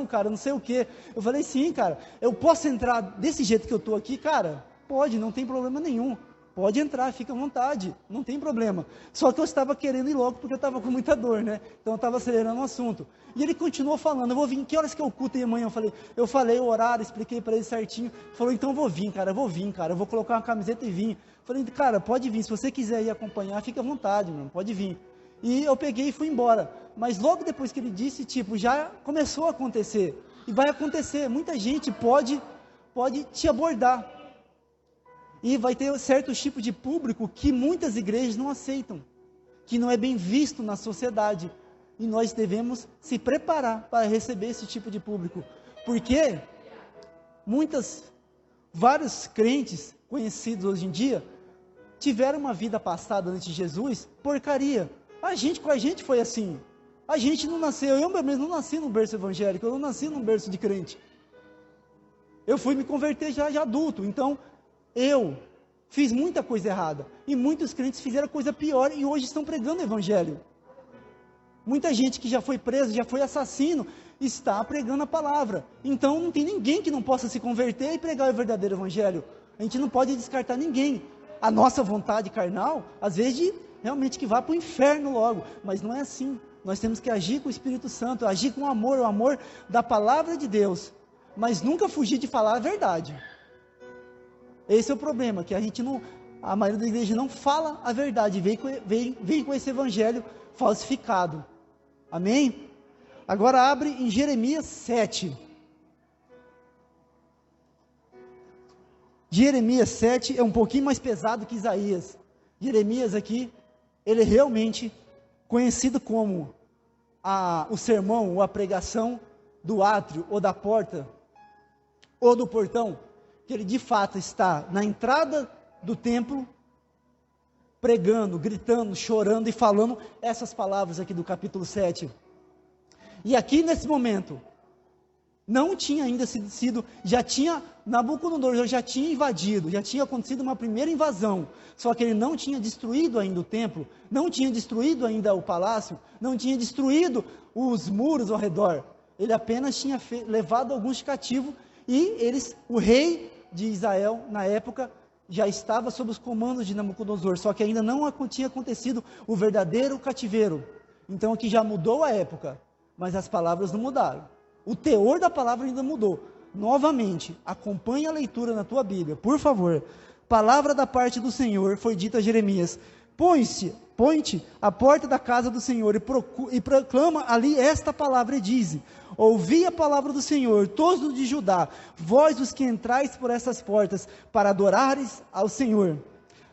cara, não sei o que. Eu falei: sim, cara, eu posso entrar desse jeito que eu estou aqui? Cara, pode, não tem problema nenhum, pode entrar, fica à vontade, não tem problema. Só que eu estava querendo ir logo, porque eu estava com muita dor, né? Então eu estava acelerando o assunto. E ele continuou falando: eu vou vir, que horas que eu culto aí amanhã? Eu falei o horário, expliquei para ele certinho. Ele falou: então eu vou vir, cara, eu vou colocar uma camiseta e vim. Eu falei: cara, pode vir, se você quiser ir acompanhar, fica à vontade, mano, pode vir. E eu peguei e fui embora. Mas logo depois que ele disse, já começou a acontecer. E vai acontecer, muita gente pode te abordar. E vai ter certo tipo de público que muitas igrejas não aceitam, que não é bem visto na sociedade. E nós devemos se preparar para receber esse tipo de público. Porque vários crentes conhecidos hoje em dia tiveram uma vida passada antes de Jesus porcaria. Com a gente foi assim. A gente não nasceu, eu mesmo não nasci num berço evangélico, eu não nasci num berço de crente. Eu fui me converter já de adulto, então eu fiz muita coisa errada, e muitos crentes fizeram coisa pior, e hoje estão pregando o evangelho. Muita gente que já foi preso, já foi assassino, está pregando a palavra. Então não tem ninguém que não possa se converter e pregar o verdadeiro evangelho. A gente não pode descartar ninguém. A nossa vontade carnal, às vezes, realmente que vá para o inferno logo, mas não é assim. Nós temos que agir com o Espírito Santo, agir com amor, o amor da palavra de Deus, mas nunca fugir de falar a verdade. Esse é o problema, que a maioria da igreja não fala a verdade, vem com esse evangelho falsificado. Amém? Agora abre em Jeremias 7. Jeremias 7 é um pouquinho mais pesado que Isaías. Jeremias aqui, ele é realmente conhecido como o sermão ou a pregação do átrio ou da porta ou do portão, que ele de fato está na entrada do templo, pregando, gritando, chorando e falando essas palavras aqui do capítulo 7. E aqui nesse momento, não tinha ainda sido, Nabucodonosor já tinha invadido, já tinha acontecido uma primeira invasão, só que ele não tinha destruído ainda o templo, não tinha destruído ainda o palácio, não tinha destruído os muros ao redor, ele apenas tinha levado alguns cativos, e o rei de Israel, na época, já estava sob os comandos de Nabucodonosor, só que ainda não tinha acontecido o verdadeiro cativeiro. Então aqui já mudou a época, mas as palavras não mudaram. O teor da palavra ainda mudou. Novamente, acompanhe a leitura na tua Bíblia, por favor. Palavra da parte do Senhor foi dita a Jeremias: põe-te à porta da casa do Senhor e proclama ali esta palavra e dize: ouvi a palavra do Senhor, todos os de Judá, vós os que entrais por essas portas, para adorares ao Senhor.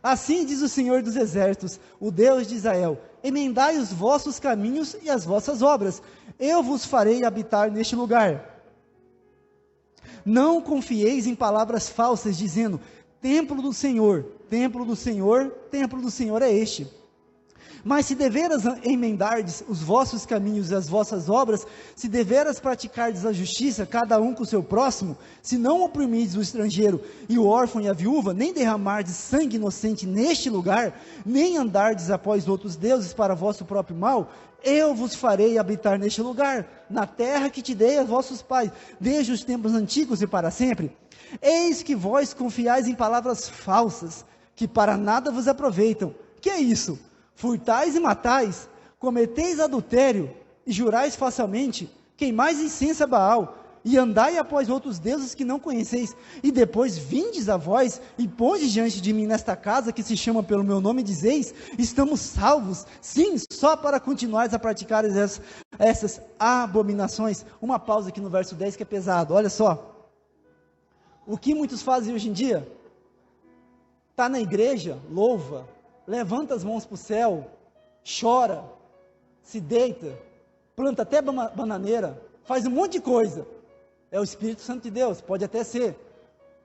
Assim diz o Senhor dos exércitos, o Deus de Israel: emendai os vossos caminhos e as vossas obras, eu vos farei habitar neste lugar. Não confieis em palavras falsas, dizendo: templo do Senhor, templo do Senhor, templo do Senhor é este. Mas se deveras emendardes os vossos caminhos e as vossas obras, se deveras praticardes a justiça, cada um com o seu próximo, se não oprimirdes o estrangeiro e o órfão e a viúva, nem derramardes sangue inocente neste lugar, nem andardes após outros deuses para vosso próprio mal, eu vos farei habitar neste lugar, na terra que te dei a vossos pais, desde os tempos antigos e para sempre. Eis que vós confiais em palavras falsas, que para nada vos aproveitam. Que é isso? Furtais e matais, cometeis adultério, e jurais falsamente, queimais incenso a Baal, e andai após outros deuses que não conheceis, e depois vindes a vós, e pondes diante de mim nesta casa, que se chama pelo meu nome, e dizeis: estamos salvos, sim, só para continuares a praticar essas abominações. Uma pausa aqui no verso 10 que é pesado, olha só. O que muitos fazem hoje em dia? Está na igreja, louva, levanta as mãos para o céu, chora, se deita, planta até bananeira, faz um monte de coisa. É o Espírito Santo de Deus, pode até ser.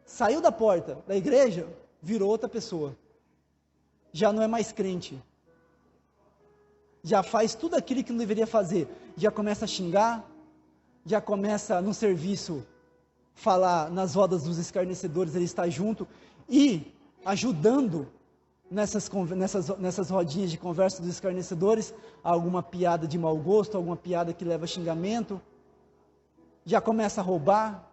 Saiu da porta da igreja, virou outra pessoa. Já não é mais crente. Já faz tudo aquilo que não deveria fazer. Já começa a xingar, já começa no serviço falar nas rodas dos escarnecedores, ele está junto e ajudando nessas rodinhas de conversa dos escarnecedores, alguma piada de mau gosto, alguma piada que leva a xingamento, já começa a roubar,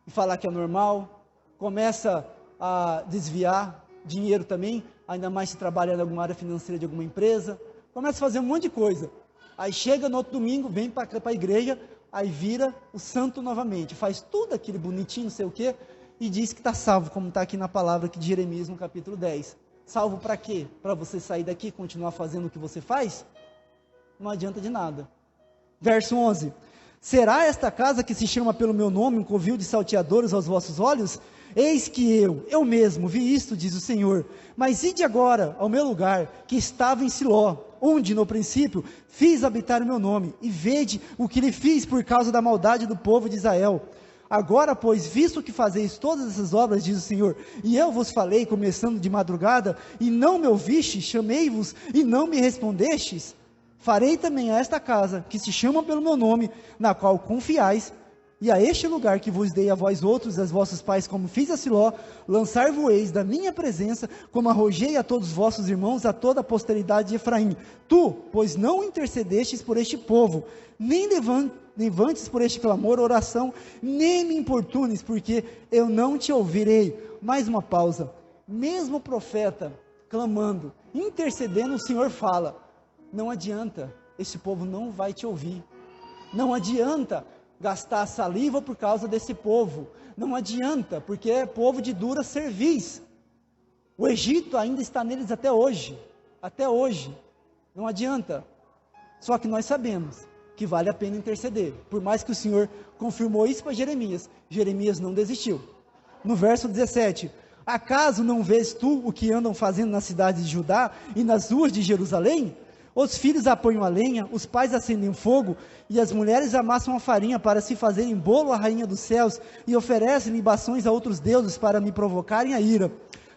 e falar que é normal, começa a desviar dinheiro também, ainda mais se trabalha em alguma área financeira de alguma empresa, começa a fazer um monte de coisa, aí chega no outro domingo, vem para a igreja, aí vira o santo novamente, faz tudo aquele bonitinho, não sei o que, e diz que está salvo, como está aqui na palavra aqui de Jeremias no capítulo 10. Salvo para quê? Para você sair daqui e continuar fazendo o que você faz? Não adianta de nada. Verso 11: será esta casa que se chama pelo meu nome um covil de salteadores aos vossos olhos? Eis que eu mesmo vi isto, diz o Senhor. Mas ide agora ao meu lugar, que estava em Siló, onde no princípio fiz habitar o meu nome, e vede o que lhe fiz por causa da maldade do povo de Israel. Agora, pois, visto que fazeis todas essas obras, diz o Senhor, e eu vos falei, começando de madrugada, e não me ouvistes, chamei-vos, e não me respondestes, farei também a esta casa, que se chama pelo meu nome, na qual confiais, e a este lugar que vos dei a vós outros, as vossos pais, como fiz a Siló, lançar-vos-eis da minha presença, como arrojei a todos os vossos irmãos, a toda a posteridade de Efraim. Tu, pois não intercedestes por este povo, nem levantes por este clamor, oração, nem me importunes, porque eu não te ouvirei. Mais uma pausa. Mesmo o profeta clamando, intercedendo, o Senhor fala: não adianta, esse povo não vai te ouvir. Não adianta gastar saliva por causa desse povo. Não adianta, porque é povo de dura cerviz. O Egito ainda está neles até hoje. Até hoje. Não adianta. Só que nós sabemos que vale a pena interceder. Por mais que o Senhor confirmou isso para Jeremias, Jeremias não desistiu. No verso 17: acaso não vês tu o que andam fazendo nas cidades de Judá e nas ruas de Jerusalém? Os filhos apanham a lenha, os pais acendem fogo, e as mulheres amassam a farinha para se fazerem bolo à rainha dos céus, e oferecem libações a outros deuses para me provocarem a ira.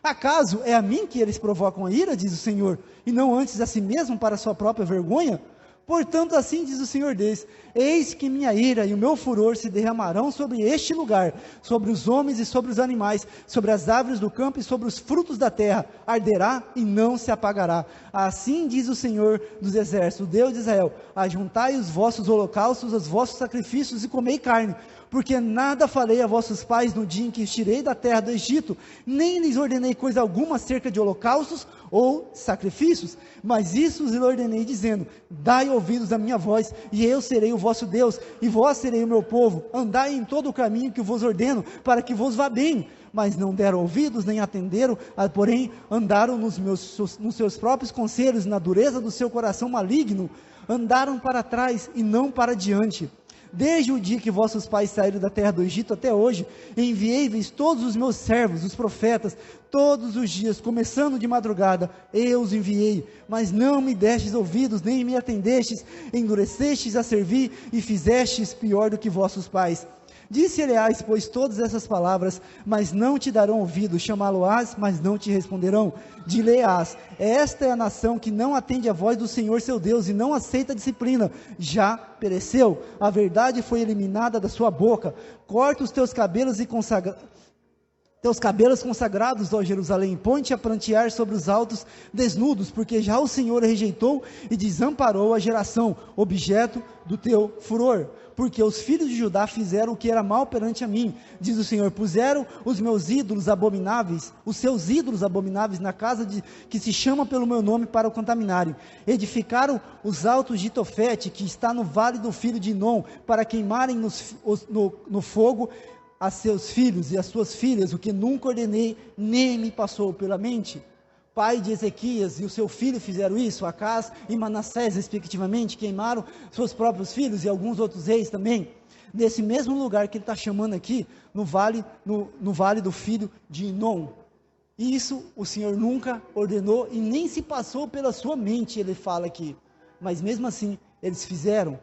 Acaso é a mim que eles provocam a ira, diz o Senhor, e não antes a si mesmo para a sua própria vergonha? Portanto, assim diz o Senhor Deus: eis que minha ira e o meu furor se derramarão sobre este lugar, sobre os homens e sobre os animais, sobre as árvores do campo e sobre os frutos da terra, arderá e não se apagará. Assim diz o Senhor dos exércitos, o Deus de Israel: ajuntai os vossos holocaustos, os vossos sacrifícios e comei carne, porque nada falei a vossos pais no dia em que os tirei da terra do Egito, nem lhes ordenei coisa alguma acerca de holocaustos ou sacrifícios, mas isso lhes ordenei dizendo: dai ouvidos à minha voz, e eu serei o vosso Deus, e vós serei o meu povo, andai em todo o caminho que vos ordeno, para que vos vá bem. Mas não deram ouvidos, nem atenderam, porém andaram nos seus próprios conselhos, na dureza do seu coração maligno, andaram para trás e não para diante. Desde o dia que vossos pais saíram da terra do Egito até hoje, enviei-vos todos os meus servos, os profetas, todos os dias, começando de madrugada, eu os enviei, mas não me destes ouvidos, nem me atendestes, endurecestes a servir, e fizestes pior do que vossos pais. Disse-lhe-ás, pois, todas essas palavras, mas não te darão ouvido, chamá-lo-ás, mas não te responderão. Dile-ás: esta é a nação que não atende a voz do Senhor seu Deus, e não aceita a disciplina, já pereceu, a verdade foi eliminada da sua boca. Corta os teus cabelos e teus cabelos consagrados, ó Jerusalém, põe-te a prantear sobre os altos desnudos, porque já o Senhor rejeitou e desamparou a geração, objeto do teu furor. Porque os filhos de Judá fizeram o que era mal perante a mim, diz o Senhor: puseram os meus ídolos abomináveis, os seus ídolos abomináveis na casa que se chama pelo meu nome para o contaminarem. Edificaram os altos de Tofete, que está no vale do filho de Inom, para queimarem no fogo a seus filhos e as suas filhas, o que nunca ordenei, nem me passou pela mente. Pai de Ezequias e o seu filho fizeram isso, Acás e Manassés respectivamente, queimaram seus próprios filhos e alguns outros reis também, nesse mesmo lugar que ele está chamando aqui, no vale do filho de Inom. E isso o Senhor nunca ordenou e nem se passou pela sua mente, ele fala aqui, mas mesmo assim eles fizeram.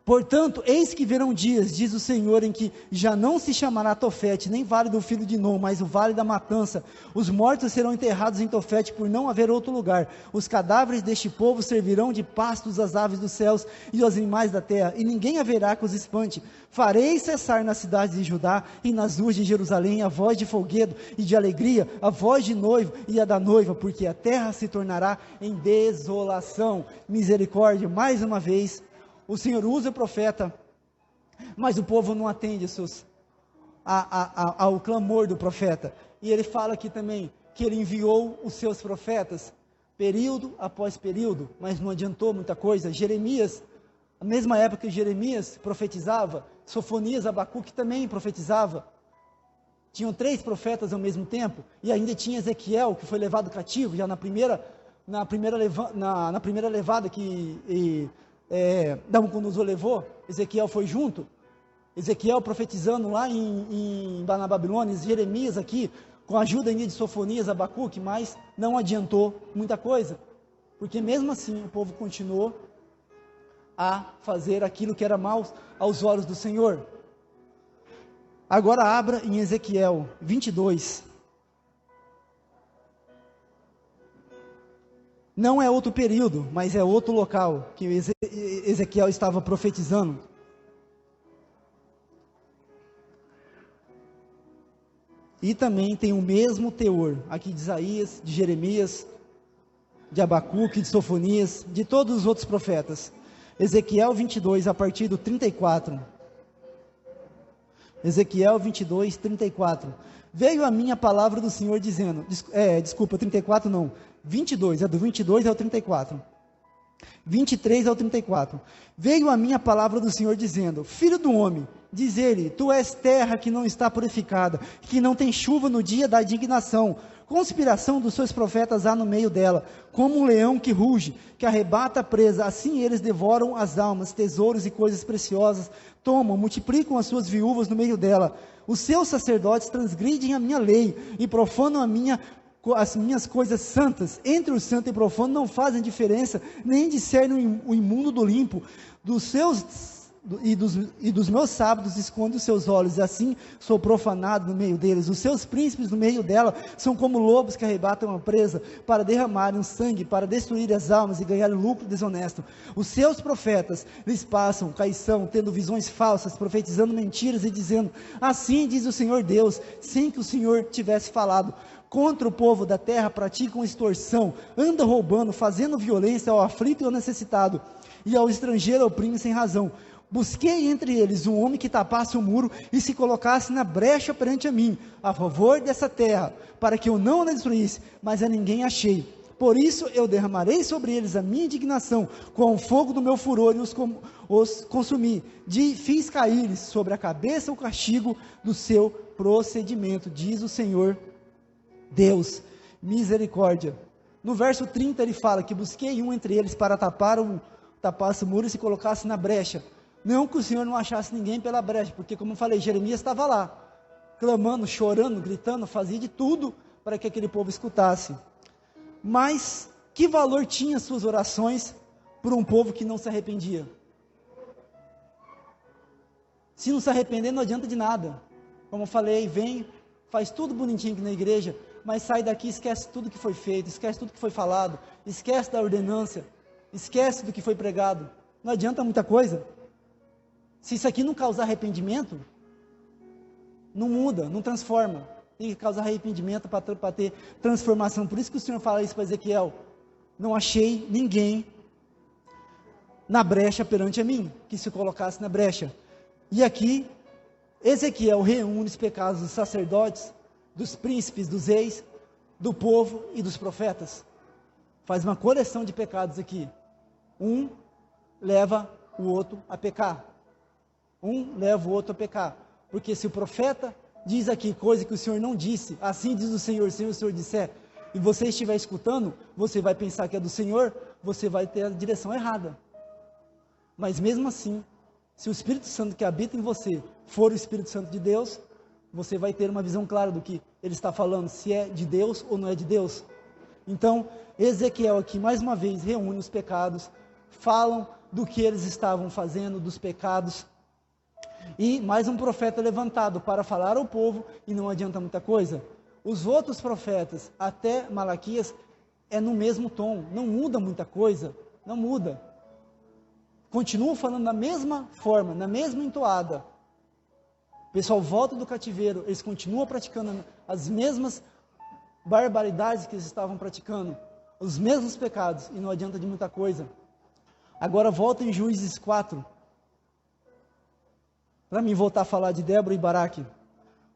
Portanto, eis que virão dias, diz o Senhor, em que já não se chamará Tofete, nem vale do filho de Inom, mas o vale da matança. Os mortos serão enterrados em Tofete, por não haver outro lugar. Os cadáveres deste povo servirão de pastos às aves dos céus e aos animais da terra, e ninguém haverá que os espante. Farei cessar nas cidades de Judá e nas ruas de Jerusalém a voz de folguedo e de alegria, a voz de noivo e a da noiva, porque a terra se tornará em desolação. Misericórdia, mais uma vez. O Senhor usa o profeta, mas o povo não atende ao clamor do profeta. E ele fala aqui também que ele enviou os seus profetas, período após período, mas não adiantou muita coisa. Jeremias, na mesma época que Jeremias profetizava, Sofonias, Abacuque também profetizava. Tinham 3 profetas ao mesmo tempo, e ainda tinha Ezequiel, que foi levado cativo, já na primeira levada que Nabucodonosor levou, Ezequiel foi junto, Ezequiel profetizando lá na Babilônia, Jeremias aqui, com a ajuda ainda de Sofonias, Abacuque, mas não adiantou muita coisa, porque mesmo assim o povo continuou a fazer aquilo que era mal aos olhos do Senhor. Agora abra em Ezequiel 22, não é outro período, mas é outro local que Ezequiel estava profetizando. E também tem o mesmo teor, aqui de Isaías, de Jeremias, de Abacuque, de Sofonias, de todos os outros profetas. Ezequiel 22, a partir do 34. Ezequiel 22, 34. Veio a mim a palavra do Senhor dizendo, 34 não, 22, do 22 ao 34, 23 ao 34, veio a mim a palavra do Senhor dizendo: filho do homem, diz ele, tu és terra que não está purificada, que não tem chuva no dia da indignação, conspiração dos seus profetas há no meio dela, como um leão que ruge, que arrebata a presa, assim eles devoram as almas, tesouros e coisas preciosas, tomam, multiplicam as suas viúvas no meio dela, os seus sacerdotes transgridem a minha lei, e profanam as minhas coisas santas, entre o santo e o profano não fazem diferença, nem discernem o imundo do limpo, dos seus e dos meus sábados esconde os seus olhos, e assim sou profanado no meio deles. Os seus príncipes no meio dela são como lobos que arrebatam uma presa, para derramarem o sangue, para destruir as almas e ganhar lucro desonesto. Os seus profetas lhes passam caição, tendo visões falsas, profetizando mentiras e dizendo: assim diz o Senhor Deus, sem que o Senhor tivesse falado. Contra o povo da terra praticam extorsão, andam roubando, fazendo violência ao aflito e ao necessitado, e ao estrangeiro oprimem sem razão. Busquei entre eles um homem que tapasse o muro e se colocasse na brecha perante a mim, a favor dessa terra, para que eu não a destruísse, mas a ninguém achei. Por isso eu derramarei sobre eles a minha indignação, com o fogo do meu furor, e os consumi. Fiz cair sobre a cabeça o castigo do seu procedimento, diz o Senhor Deus. Misericórdia. No verso 30 ele fala que busquei um entre eles para tapasse o muro e se colocasse na brecha. Não que o Senhor não achasse ninguém pela brecha, porque como eu falei, Jeremias estava lá, clamando, chorando, gritando, fazia de tudo para que aquele povo escutasse. Mas que valor tinha suas orações por um povo que não se arrependia? Se não se arrepender, não adianta de nada. Como eu falei, vem, faz tudo bonitinho aqui na igreja, mas sai daqui, esquece tudo que foi feito, esquece tudo que foi falado, esquece da ordenança, esquece do que foi pregado. Não adianta muita coisa. Se isso aqui não causar arrependimento, não muda, não transforma. Tem que causar arrependimento para ter transformação. Por isso que o Senhor fala isso para Ezequiel: não achei ninguém na brecha perante a mim, que se colocasse na brecha. E aqui, Ezequiel reúne os pecados dos sacerdotes, dos príncipes, dos reis, do povo e dos profetas. Faz uma coleção de pecados aqui. Um leva o outro a pecar. Um leva o outro a pecar. Porque se o profeta diz aqui coisa que o Senhor não disse, assim diz o Senhor, se o Senhor disser, e você estiver escutando, você vai pensar que é do Senhor, você vai ter a direção errada. Mas mesmo assim, se o Espírito Santo que habita em você for o Espírito Santo de Deus, você vai ter uma visão clara do que ele está falando, se é de Deus ou não é de Deus. Então, Ezequiel aqui, mais uma vez, reúne os pecados, falam do que eles estavam fazendo, dos pecados, e mais um profeta levantado para falar ao povo, e não adianta muita coisa. Os outros profetas, até Malaquias, é no mesmo tom, não muda muita coisa, não muda. Continuam falando da mesma forma, na mesma entoada. O pessoal volta do cativeiro, eles continuam praticando as mesmas barbaridades que eles estavam praticando, os mesmos pecados, e não adianta de muita coisa. Agora volta em Juízes 4, para mim voltar a falar de Débora e Baraque,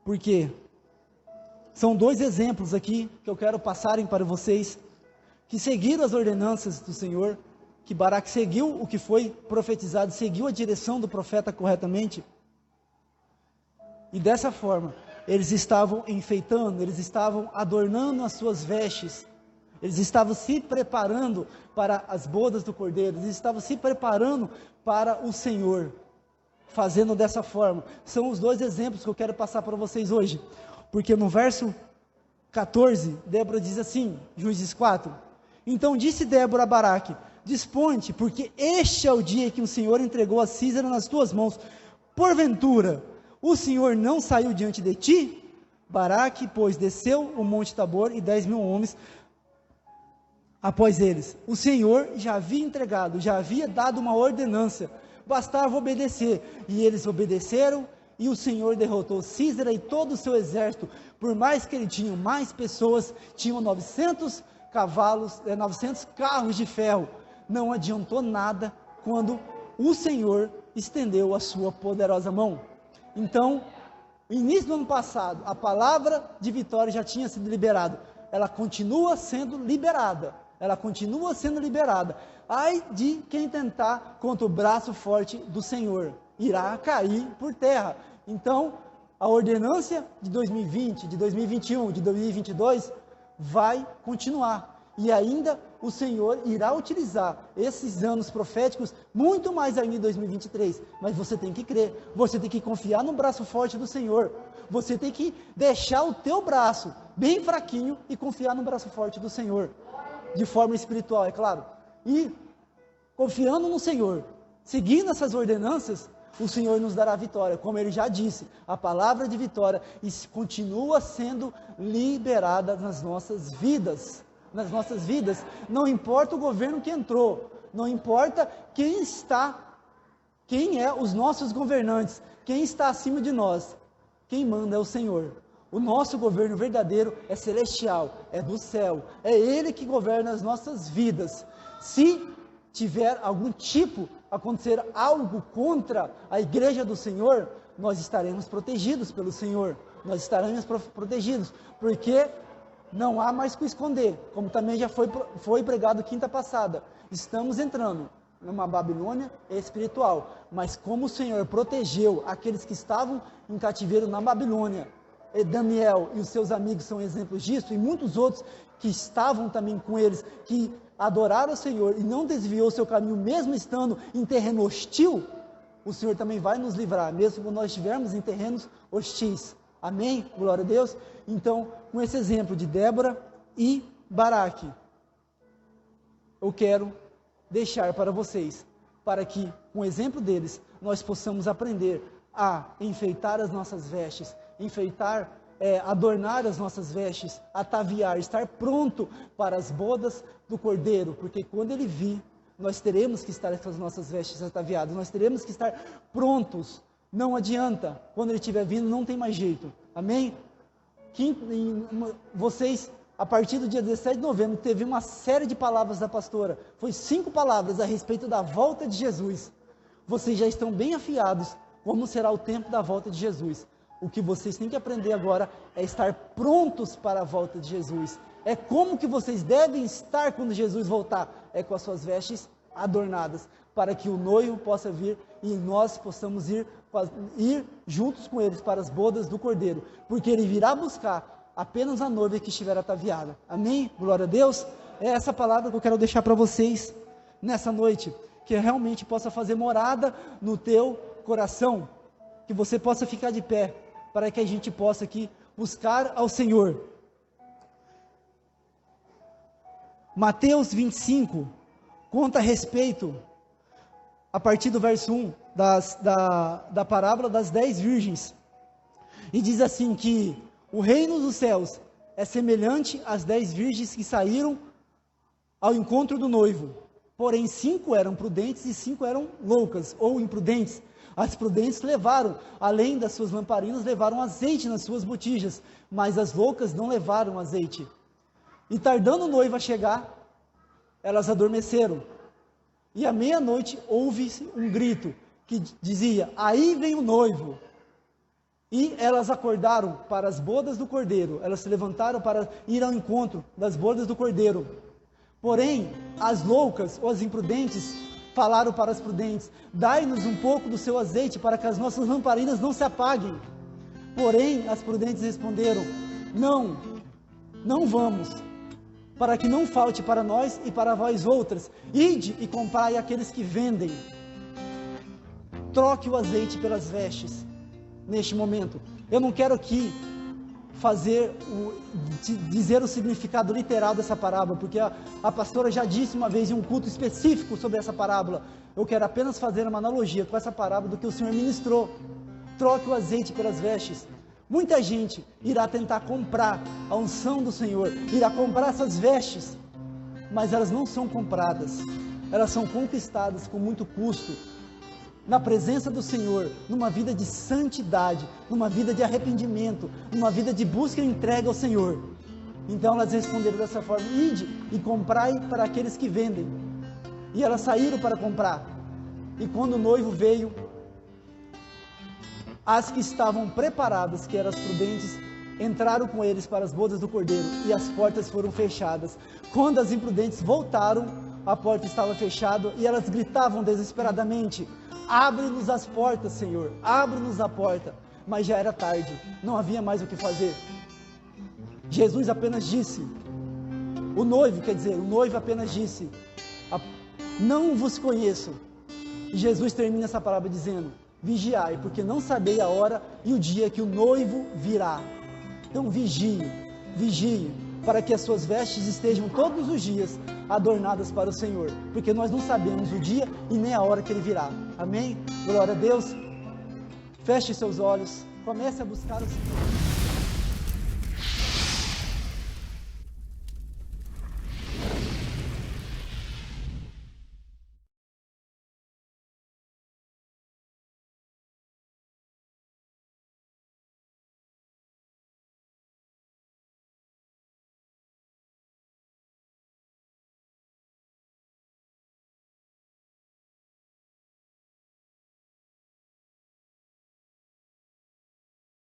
porque são dois exemplos aqui que eu quero passarem para vocês, que seguiram as ordenanças do Senhor, que Baraque seguiu o que foi profetizado, seguiu a direção do profeta corretamente, e dessa forma, eles estavam enfeitando, eles estavam adornando as suas vestes, eles estavam se preparando para as bodas do Cordeiro, eles estavam se preparando para o Senhor, fazendo dessa forma. São os dois exemplos que eu quero passar para vocês hoje, porque no verso 14, Débora diz assim, Juízes 4, então disse Débora a Baraque, dispõe-te, porque este é o dia que o Senhor entregou a Sísera nas tuas mãos, porventura, o Senhor não saiu diante de ti? Baraque, pois, desceu o monte Tabor e 10.000 homens após eles. O Senhor já havia entregado, já havia dado uma ordenança, bastava obedecer, e eles obedeceram, e o Senhor derrotou Sísera e todo o seu exército, por mais que ele tinha mais pessoas, tinham 900 cavalos, 900 carros de ferro, não adiantou nada, quando o Senhor estendeu a sua poderosa mão. Então, no início do ano passado, a palavra de vitória já tinha sido liberada, ela continua sendo liberada, ai de quem tentar contra o braço forte do Senhor, irá cair por terra. Então, a ordenança de 2020, de 2021, de 2022, vai continuar, e ainda o Senhor irá utilizar esses anos proféticos, muito mais ainda em 2023, mas você tem que crer, você tem que confiar no braço forte do Senhor, você tem que deixar o teu braço bem fraquinho e confiar no braço forte do Senhor, de forma espiritual, é claro, e confiando no Senhor, seguindo essas ordenanças, o Senhor nos dará vitória. Como Ele já disse, a palavra de vitória continua sendo liberada nas nossas vidas. Nas nossas vidas, não importa o governo que entrou, não importa quem é os nossos governantes, quem está acima de nós, quem manda é o Senhor. O nosso governo verdadeiro é celestial, é do céu, é Ele que governa as nossas vidas. Se tiver algum tipo, acontecer algo contra a igreja do Senhor, nós estaremos protegidos pelo Senhor, nós estaremos protegidos, porque não há mais o que esconder, como também já foi pregado quinta passada, estamos entrando numa Babilônia espiritual, mas como o Senhor protegeu aqueles que estavam em cativeiro na Babilônia, e Daniel e os seus amigos são exemplos disso, e muitos outros que estavam também com eles, que adoraram o Senhor e não desviou o seu caminho, mesmo estando em terreno hostil, o Senhor também vai nos livrar, mesmo quando nós estivermos em terrenos hostis. Amém? Glória a Deus. Então, com esse exemplo de Débora e Baraque, eu quero deixar para vocês, para que, com o exemplo deles, nós possamos aprender a enfeitar as nossas vestes, adornar as nossas vestes, ataviar, estar pronto para as bodas do Cordeiro, porque quando Ele vir, nós teremos que estar com as nossas vestes ataviadas, nós teremos que estar prontos. Não adianta, quando Ele estiver vindo, não tem mais jeito, amém? Vocês, a partir do dia 17 de novembro, teve uma série de palavras da pastora, foi 5 palavras a respeito da volta de Jesus. Vocês já estão bem afiados, como será o tempo da volta de Jesus. O que vocês têm que aprender agora é estar prontos para a volta de Jesus. É como que vocês devem estar quando Jesus voltar, é com as suas vestes adornadas, para que o noivo possa vir e nós possamos ir juntos com eles para as bodas do Cordeiro, porque Ele virá buscar apenas a noiva que estiver ataviada. Amém? Glória a Deus. É essa palavra que eu quero deixar para vocês nessa noite, que realmente possa fazer morada no teu coração, que você possa ficar de pé, para que a gente possa aqui buscar ao Senhor. Mateus 25 conta a respeito, a partir do verso 1, da parábola das 10 virgens, e diz assim que o reino dos céus é semelhante às 10 virgens que saíram ao encontro do noivo, porém 5 eram prudentes e 5 eram loucas ou imprudentes. As prudentes levaram, além das suas lamparinas, levaram azeite nas suas botijas, mas as loucas não levaram azeite. E tardando o noivo a chegar, elas adormeceram. E à meia-noite houve-se um grito que dizia: aí vem o noivo. E elas acordaram para as bodas do Cordeiro, elas se levantaram para ir ao encontro das bodas do Cordeiro. Porém, as loucas ou as imprudentes falaram para as prudentes: dai-nos um pouco do seu azeite para que as nossas lamparinas não se apaguem. Porém, as prudentes responderam: não vamos, para que não falte para nós e para vós outras. Ide e comprai aqueles que vendem. Troque o azeite pelas vestes. Neste momento, eu não quero aqui dizer o significado literal dessa parábola, porque a pastora já disse uma vez em um culto específico sobre essa parábola. Eu quero apenas fazer uma analogia com essa parábola do que o Senhor ministrou. Troque o azeite pelas vestes. Muita gente irá tentar comprar a unção do Senhor, irá comprar essas vestes, mas elas não são compradas, elas são conquistadas com muito custo, na presença do Senhor, numa vida de santidade, numa vida de arrependimento, numa vida de busca e entrega ao Senhor. Então elas responderam dessa forma: ide e comprai para aqueles que vendem. E elas saíram para comprar. E quando o noivo veio, as que estavam preparadas, que eram as prudentes, entraram com eles para as bodas do Cordeiro, e as portas foram fechadas. Quando as imprudentes voltaram, a porta estava fechada, e elas gritavam desesperadamente: abre-nos as portas, Senhor, abre-nos a porta. Mas já era tarde, não havia mais o que fazer. Jesus apenas disse, o noivo apenas disse: não vos conheço. E Jesus termina essa parábola dizendo: vigiai, porque não sabeis a hora e o dia que o noivo virá. Então vigie, para que as suas vestes estejam todos os dias adornadas para o Senhor, porque nós não sabemos o dia e nem a hora que Ele virá. Amém? Glória a Deus. Feche seus olhos, comece a buscar o Senhor.